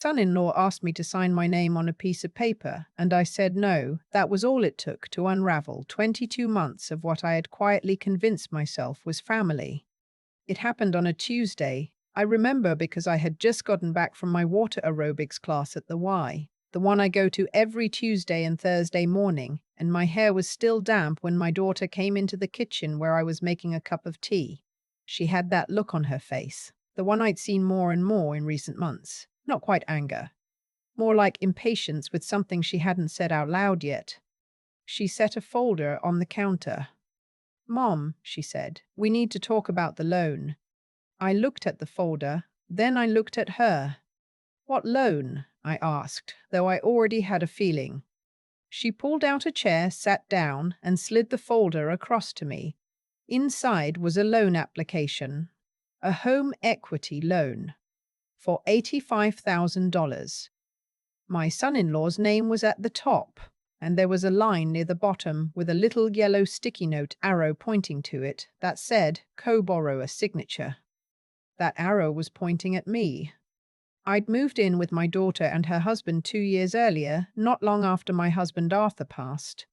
Son-in-law asked me to sign my name on a piece of paper, and I said no. That was all it took to unravel 22 months of what I had quietly convinced myself was family. It happened on a Tuesday. I remember because I had just gotten back from my water aerobics class at the Y, the one I go to every Tuesday and Thursday morning, and my hair was still damp when my daughter came into the kitchen where I was making a cup of tea. She had that look on her face, the one I'd seen more and more in recent months. Not quite anger, more like impatience with something she hadn't said out loud yet. She set a folder on the counter. "Mom," she said, "we need to talk about the loan." I looked at the folder, then I looked at her. "What loan?" I asked, though I already had a feeling. She pulled out a chair, sat down, and slid the folder across to me. Inside was a loan application, a home equity loan, for $85,000. My son-in-law's name was at the top, and there was a line near the bottom with a little yellow sticky note arrow pointing to it that said co-borrower signature. That arrow was pointing at me. I'd moved in with my daughter and her husband 2 years earlier, not long after my husband Arthur passed.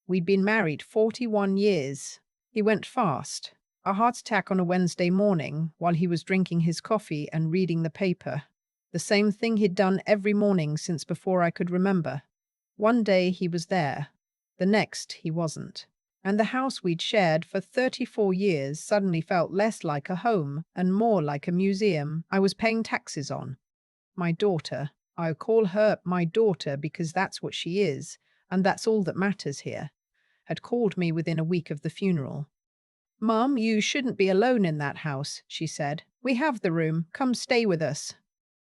We'd been married 41 years. He went fast. A heart attack on a Wednesday morning while he was drinking his coffee and reading the paper. The same thing he'd done every morning since before I could remember. One day he was there. The next he wasn't. And the house we'd shared for 34 years suddenly felt less like a home and more like a museum I was paying taxes on. My daughter, I call her my daughter because that's what she is, and that's all that matters here, had called me within a week of the funeral. "Mom, you shouldn't be alone in that house," she said. "We have the room. Come stay with us."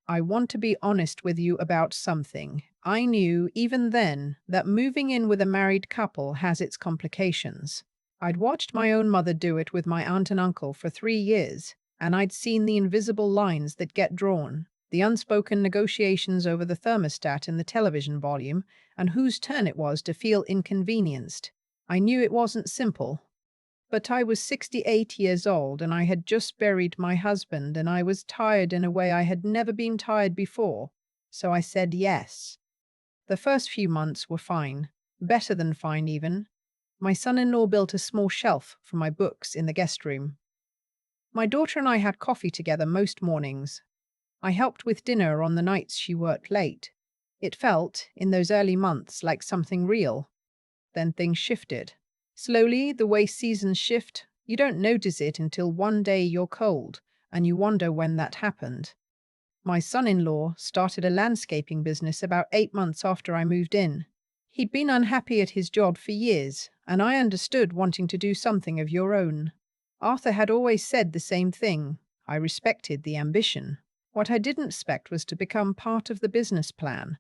I want to be honest with you about something. I knew, even then, that moving in with a married couple has its complications. I'd watched my own mother do it with my aunt and uncle for 3 years, and I'd seen the invisible lines that get drawn, the unspoken negotiations over the thermostat and the television volume, and whose turn it was to feel inconvenienced. I knew it wasn't simple. But I was 68 years old and I had just buried my husband and I was tired in a way I had never been tired before, so I said yes. The first few months were fine, better than fine even. My son-in-law built a small shelf for my books in the guest room. My daughter and I had coffee together most mornings. I helped with dinner on the nights she worked late. It felt, in those early months, like something real. Then things shifted. Slowly, the way seasons shift, you don't notice it until one day you're cold, and you wonder when that happened. My son-in-law started a landscaping business about 8 months after I moved in. He'd been unhappy at his job for years, and I understood wanting to do something of your own. Arthur had always said the same thing. I respected the ambition. What I didn't expect was to become part of the business plan.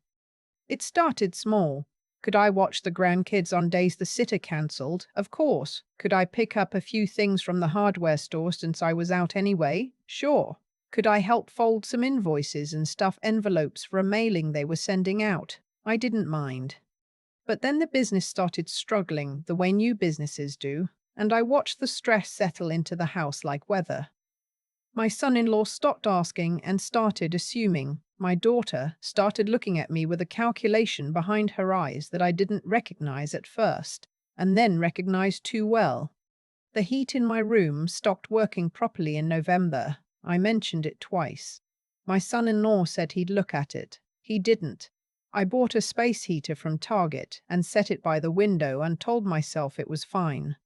It started small. Could I watch the grandkids on days the sitter cancelled? Of course. Could I pick up a few things from the hardware store since I was out anyway? Sure. Could I help fold some invoices and stuff envelopes for a mailing they were sending out? I didn't mind. But then the business started struggling the way new businesses do, and I watched the stress settle into the house like weather. My son-in-law stopped asking and started assuming. My daughter started looking at me with a calculation behind her eyes that I didn't recognize at first, and then recognized too well. The heat in my room stopped working properly in November. I mentioned it twice. My son-in-law said he'd look at it. He didn't. I bought a space heater from Target and set it by the window and told myself it was fine.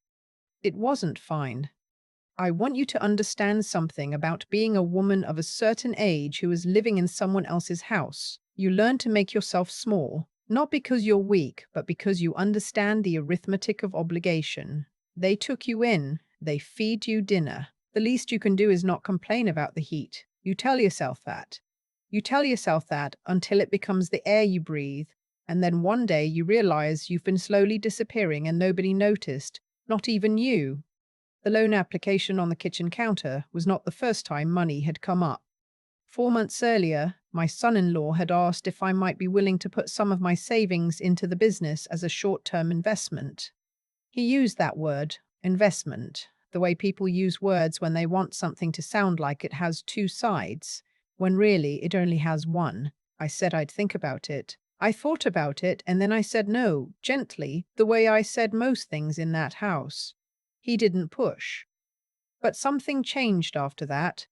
It wasn't fine. I want you to understand something about being a woman of a certain age who is living in someone else's house. You learn to make yourself small, not because you're weak, but because you understand the arithmetic of obligation. They took you in, they feed you dinner. The least you can do is not complain about the heat. You tell yourself that. You tell yourself that until it becomes the air you breathe, and then one day you realize you've been slowly disappearing and nobody noticed, not even you. The loan application on the kitchen counter was not the first time money had come up. 4 months earlier, my son-in-law had asked if I might be willing to put some of my savings into the business as a short-term investment. He used that word, investment, the way people use words when they want something to sound like it has two sides, when really it only has one. I said I'd think about it. I thought about it, and then I said no, gently, the way I said most things in that house. He didn't push. But something changed after that.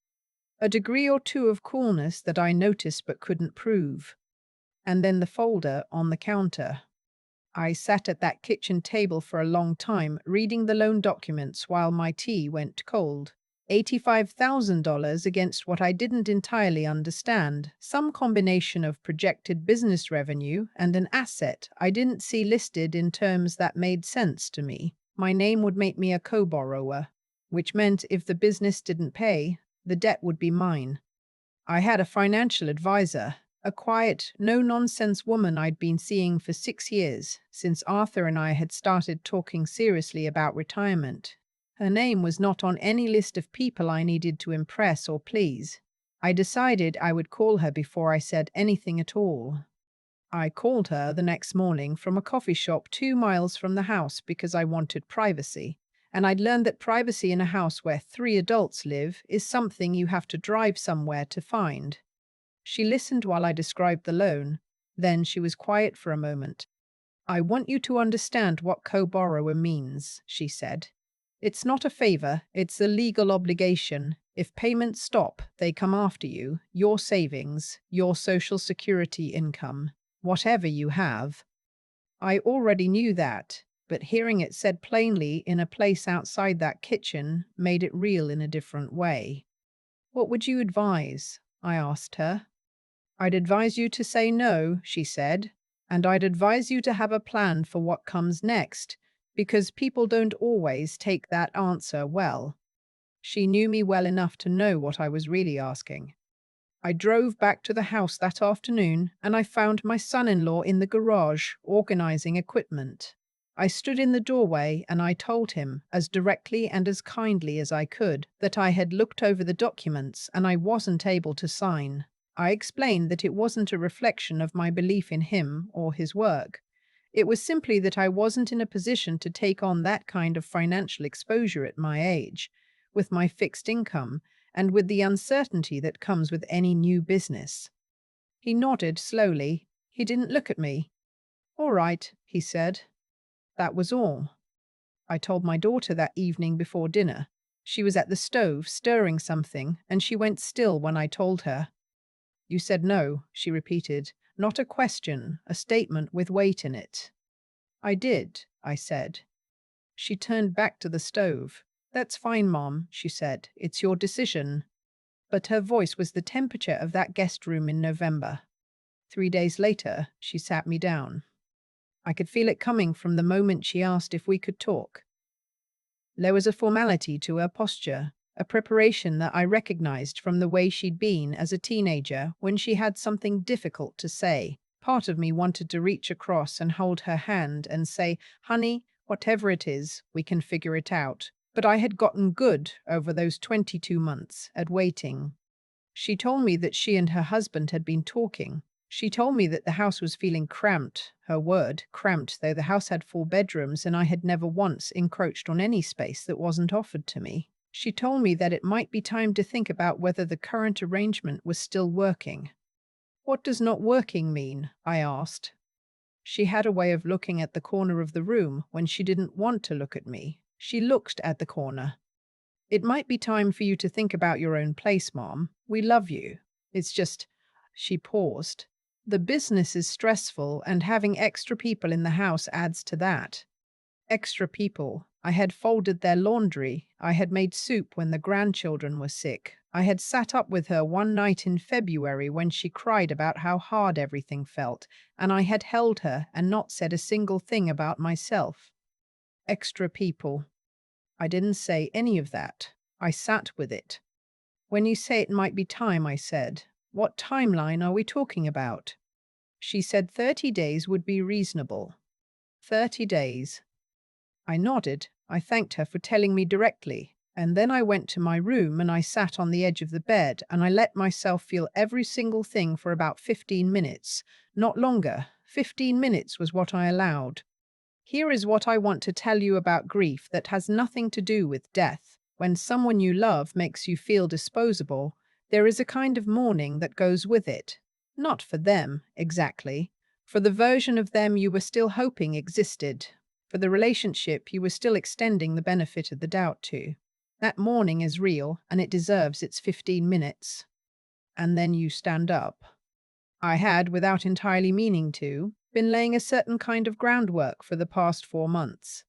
A degree or two of coolness that I noticed but couldn't prove. And then the folder on the counter. I sat at that kitchen table for a long time, reading the loan documents while my tea went cold. $85,000 against what I didn't entirely understand, some combination of projected business revenue and an asset I didn't see listed in terms that made sense to me. My name would make me a co-borrower, which meant if the business didn't pay, the debt would be mine. I had a financial advisor, a quiet, no-nonsense woman I'd been seeing for 6 years, since Arthur and I had started talking seriously about retirement. Her name was not on any list of people I needed to impress or please. I decided I would call her before I said anything at all. I called her the next morning from a coffee shop 2 miles from the house because I wanted privacy. And I'd learned that privacy in a house where 3 adults live is something you have to drive somewhere to find. She listened while I described the loan. Then she was quiet for a moment. "I want you to understand what co-borrower means," she said. "It's not a favor, it's a legal obligation. If payments stop, they come after you, your savings, your social security income, whatever you have." I already knew that, but hearing it said plainly in a place outside that kitchen made it real in a different way. "What would you advise?" I asked her. "I'd advise you to say no," she said, "and I'd advise you to have a plan for what comes next, because people don't always take that answer well." She knew me well enough to know what I was really asking. I drove back to the house that afternoon, and I found my son-in-law in the garage, organizing equipment. I stood in the doorway and I told him, as directly and as kindly as I could, that I had looked over the documents and I wasn't able to sign. I explained that it wasn't a reflection of my belief in him or his work. It was simply that I wasn't in a position to take on that kind of financial exposure at my age, with my fixed income, and with the uncertainty that comes with any new business. He nodded slowly. He didn't look at me. "All right," he said. That was all. I told my daughter that evening before dinner. She was at the stove stirring something, and she went still when I told her. "You said no," she repeated. "Not a question, a statement with weight in it." "I did," I said. She turned back to the stove. "That's fine, Mom," she said. "It's your decision." But her voice was the temperature of that guest room in November. 3 days later, she sat me down. I could feel it coming from the moment she asked if we could talk. There was a formality to her posture, a preparation that I recognized from the way she'd been as a teenager when she had something difficult to say. Part of me wanted to reach across and hold her hand and say, "Honey, whatever it is, we can figure it out." But I had gotten good over those 22 months at waiting. She told me that she and her husband had been talking. She told me that the house was feeling cramped, her word, cramped, though the house had 4 bedrooms and I had never once encroached on any space that wasn't offered to me. She told me that it might be time to think about whether the current arrangement was still working. "What does not working mean?" I asked. She had a way of looking at the corner of the room when she didn't want to look at me. She looked at the corner. "It might be time for you to think about your own place, Mom. We love you. It's just—" She paused. "The business is stressful, and having extra people in the house adds to that." Extra people. I had folded their laundry. I had made soup when the grandchildren were sick. I had sat up with her one night in February when she cried about how hard everything felt, and I had held her and not said a single thing about myself. Extra people. I didn't say any of that. I sat with it. "When you say it might be time," I said, "what timeline are we talking about?" She said 30 days would be reasonable. 30 days. I nodded. I thanked her for telling me directly, and then I went to my room and I sat on the edge of the bed and I let myself feel every single thing for about 15 minutes. Not longer. 15 minutes was what I allowed. Here is what I want to tell you about grief that has nothing to do with death. When someone you love makes you feel disposable, there is a kind of mourning that goes with it. Not for them, exactly. For the version of them you were still hoping existed. For the relationship you were still extending the benefit of the doubt to. That morning is real, and it deserves its 15 minutes. And then you stand up. I had, without entirely meaning to, been laying a certain kind of groundwork for the past 4 months.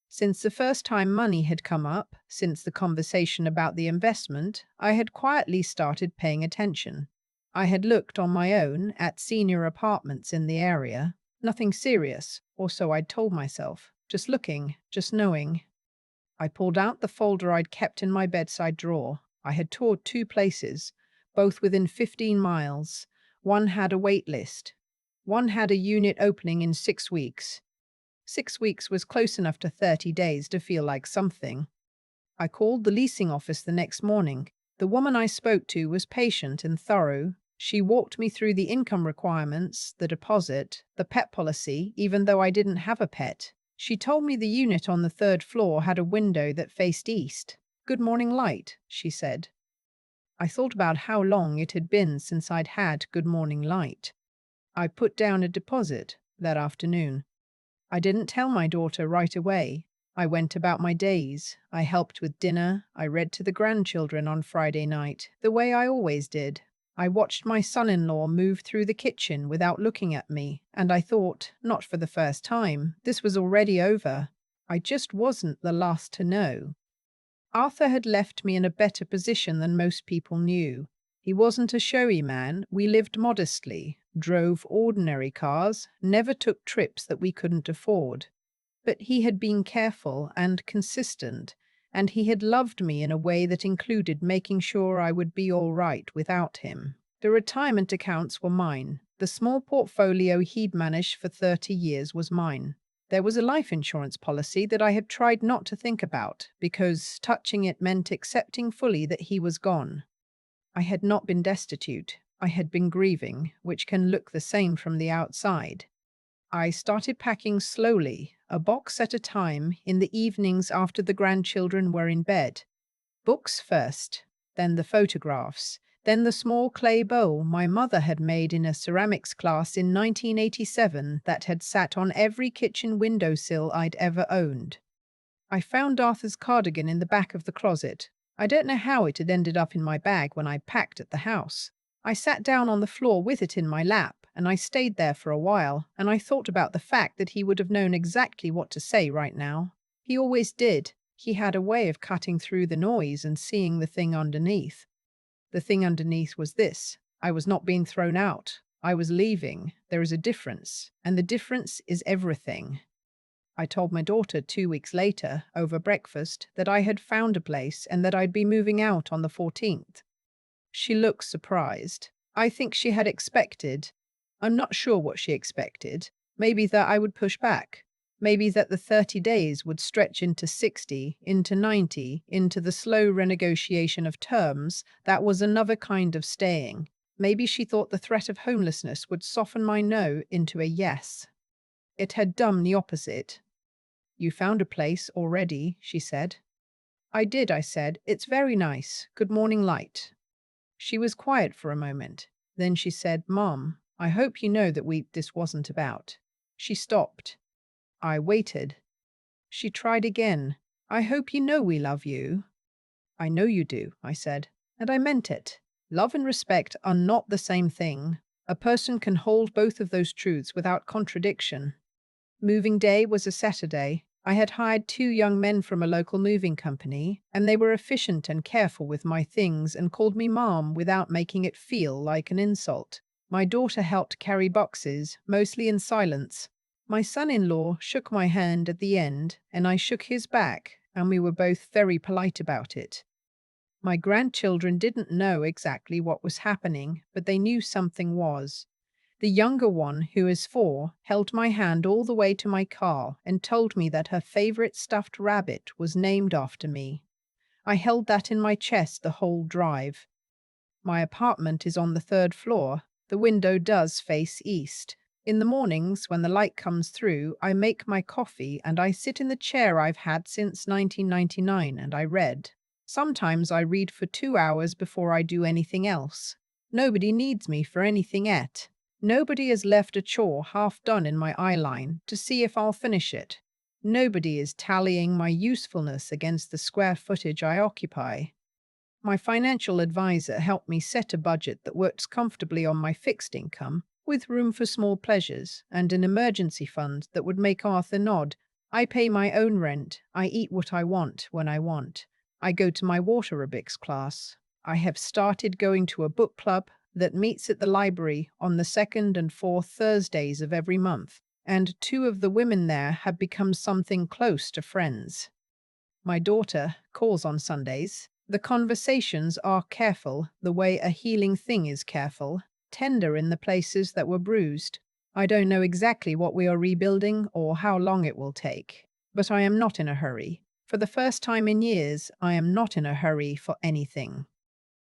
Since the first time money had come up, since the conversation about the investment, I had quietly started paying attention. I had looked on my own at senior apartments in the area. Nothing serious, or so I'd told myself. Just looking, just knowing. I pulled out the folder I'd kept in my bedside drawer. I had toured 2 places, both within 15 miles. One had a wait list. One had a unit opening in 6 weeks. 6 weeks was close enough to 30 days to feel like something. I called the leasing office the next morning. The woman I spoke to was patient and thorough. She walked me through the income requirements, the deposit, the pet policy, even though I didn't have a pet. She told me the unit on the 3rd floor had a window that faced east. Good morning light, she said. I thought about how long it had been since I'd had good morning light. I put down a deposit that afternoon. I didn't tell my daughter right away. I went about my days. I helped with dinner. I read to the grandchildren on Friday night, the way I always did. I watched my son-in-law move through the kitchen without looking at me, and I thought, not for the first time, this was already over. I just wasn't the last to know. Arthur had left me in a better position than most people knew. He wasn't a showy man. We lived modestly, drove ordinary cars, never took trips that we couldn't afford. But he had been careful and consistent, and he had loved me in a way that included making sure I would be all right without him. The retirement accounts were mine. The small portfolio he'd managed for 30 years was mine. There was a life insurance policy that I had tried not to think about, because touching it meant accepting fully that he was gone. I had not been destitute. I had been grieving, which can look the same from the outside. I started packing slowly, a box at a time, in the evenings after the grandchildren were in bed. Books first, then the photographs, then the small clay bowl my mother had made in a ceramics class in 1987 that had sat on every kitchen windowsill I'd ever owned. I found Arthur's cardigan in the back of the closet. I don't know how it had ended up in my bag when I packed at the house. I sat down on the floor with it in my lap, and I stayed there for a while, and I thought about the fact that he would have known exactly what to say right now. He always did. He had a way of cutting through the noise and seeing the thing underneath. The thing underneath was this: I was not being thrown out. I was leaving. There is a difference, and the difference is everything. I told my daughter 2 weeks later, over breakfast, that I had found a place and that I'd be moving out on the 14th. She looked surprised. I think she had expected. I'm not sure what she expected. Maybe that I would push back. Maybe that the 30 days would stretch into 60, into 90, into the slow renegotiation of terms. That was another kind of staying. Maybe she thought the threat of homelessness would soften my no into a yes. It had done the opposite. You found a place already, she said. I did, I said. It's very nice. Good morning light. She was quiet for a moment. Then she said, Mom, I hope you know that this wasn't about. She stopped. I waited. She tried again. I hope you know we love you. I know you do, I said, and I meant it. Love and respect are not the same thing. A person can hold both of those truths without contradiction. Moving day was a Saturday. I had hired 2 young men from a local moving company, and they were efficient and careful with my things and called me Mom without making it feel like an insult. My daughter helped carry boxes, mostly in silence. My son-in-law shook my hand at the end, and I shook his back, and we were both very polite about it. My grandchildren didn't know exactly what was happening, but they knew something was. The younger one, who is 4, held my hand all the way to my car and told me that her favorite stuffed rabbit was named after me. I held that in my chest the whole drive. My apartment is on the 3rd floor. The window does face east. In the mornings, when the light comes through, I make my coffee and I sit in the chair I've had since 1999 and I read. Sometimes I read for 2 hours before I do anything else. Nobody needs me for anything yet. Nobody has left a chore half done in my eye line to see if I'll finish it. Nobody is tallying my usefulness against the square footage I occupy. My financial advisor helped me set a budget that works comfortably on my fixed income, with room for small pleasures and an emergency fund that would make Arthur nod. I pay my own rent. I eat what I want when I want. I go to my water aerobics class. I have started going to a book club that meets at the library on the second and fourth Thursdays of every month, and two of the women there have become something close to friends. My daughter calls on Sundays. The conversations are careful, the way a healing thing is careful, tender in the places that were bruised. I don't know exactly what we are rebuilding or how long it will take, but I am not in a hurry. For the first time in years, I am not in a hurry for anything.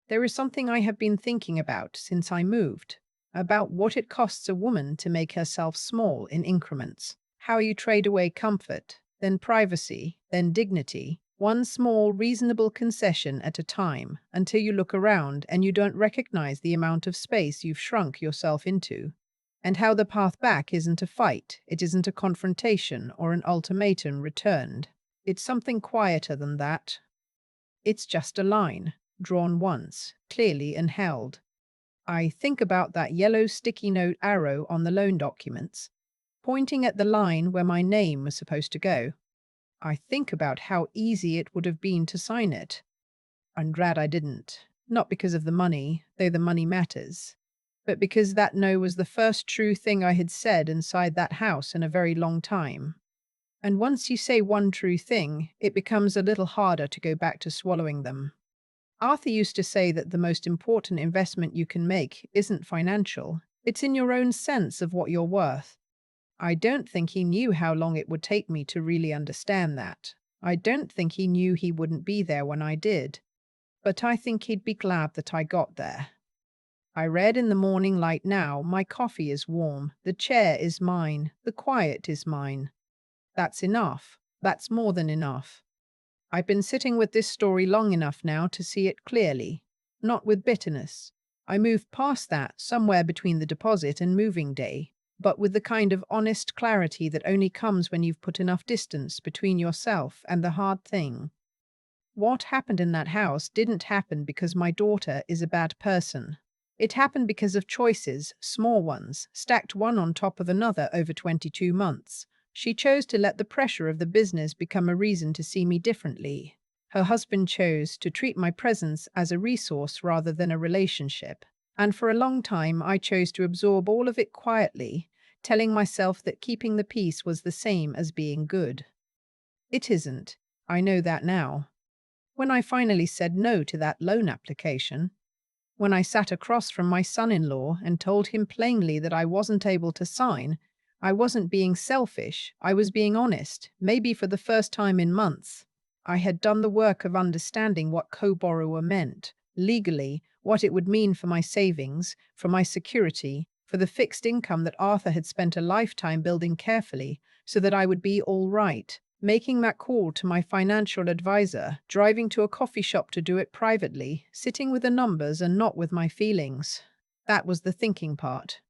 There is something I have been thinking about since I moved, about what it costs a woman to make herself small in increments, how you trade away comfort, then privacy, then dignity, one small, reasonable concession at a time, until you look around and you don't recognize the amount of space you've shrunk yourself into, and how the path back isn't a fight, it isn't a confrontation or an ultimatum returned. It's something quieter than that. It's just a line, drawn once, clearly and held. I think about that yellow sticky note arrow on the loan documents, pointing at the line where my name was supposed to go. I think about how easy it would have been to sign it. I'm glad I didn't. Not because of the money, though the money matters, but because that no was the first true thing I had said inside that house in a very long time. And once you say one true thing, it becomes a little harder to go back to swallowing them. Arthur used to say that the most important investment you can make isn't financial, it's in your own sense of what you're worth. I don't think he knew how long it would take me to really understand that. I don't think he knew he wouldn't be there when I did. But I think he'd be glad that I got there. I read in the morning light now, my coffee is warm, the chair is mine, the quiet is mine. That's enough. That's more than enough. I've been sitting with this story long enough now to see it clearly, not with bitterness. I moved past that somewhere between the deposit and moving day, but with the kind of honest clarity that only comes when you've put enough distance between yourself and the hard thing. What happened in that house didn't happen because my daughter is a bad person. It happened because of choices, small ones, stacked one on top of another over 22 months. She chose to let the pressure of the business become a reason to see me differently. Her husband chose to treat my presence as a resource rather than a relationship. And for a long time, I chose to absorb all of it quietly, telling myself that keeping the peace was the same as being good. It isn't. I know that now. When I finally said no to that loan application, when I sat across from my son-in-law and told him plainly that I wasn't able to sign, I wasn't being selfish, I was being honest, maybe for the first time in months. I had done the work of understanding what co-borrower meant, legally, what it would mean for my savings, for my security, for the fixed income that Arthur had spent a lifetime building carefully, so that I would be all right. Making that call to my financial advisor, driving to a coffee shop to do it privately, sitting with the numbers and not with my feelings. That was the thinking part.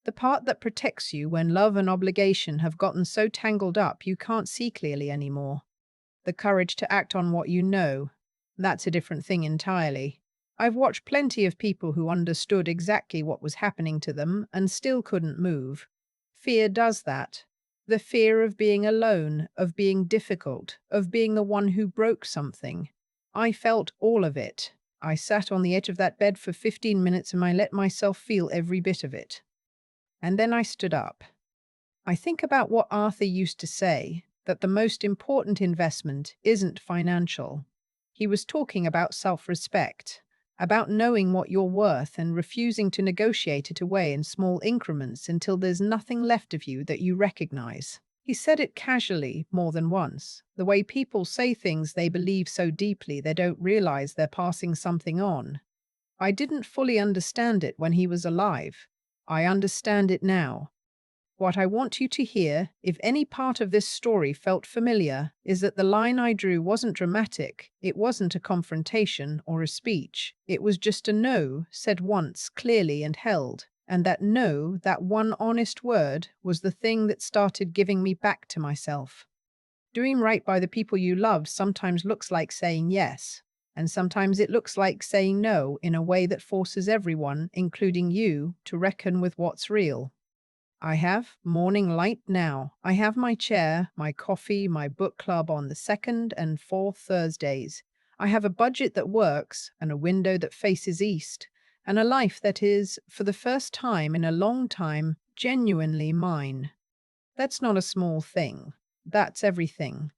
The part that protects you when love and obligation have gotten so tangled up you can't see clearly anymore. The courage to act on what you know. That's a different thing entirely. I've watched plenty of people who understood exactly what was happening to them and still couldn't move. Fear does that. The fear of being alone, of being difficult, of being the one who broke something. I felt all of it. I sat on the edge of that bed for 15 minutes and I let myself feel every bit of it. And then I stood up. I think about what Arthur used to say, that the most important investment isn't financial. He was talking about self-respect, about knowing what you're worth and refusing to negotiate it away in small increments until there's nothing left of you that you recognize. He said it casually more than once, the way people say things they believe so deeply they don't realize they're passing something on. I didn't fully understand it when he was alive. I understand it now. What I want you to hear, if any part of this story felt familiar, is that the line I drew wasn't dramatic, it wasn't a confrontation or a speech. It was just a no, said once, clearly and held. And that no, that one honest word, was the thing that started giving me back to myself. Doing right by the people you love sometimes looks like saying yes, and sometimes it looks like saying no in a way that forces everyone, including you, to reckon with what's real. I have morning light now. I have my chair, my coffee, my book club on the second and fourth Thursdays. I have a budget that works and a window that faces east, and a life that is, for the first time in a long time, genuinely mine. That's not a small thing. That's everything.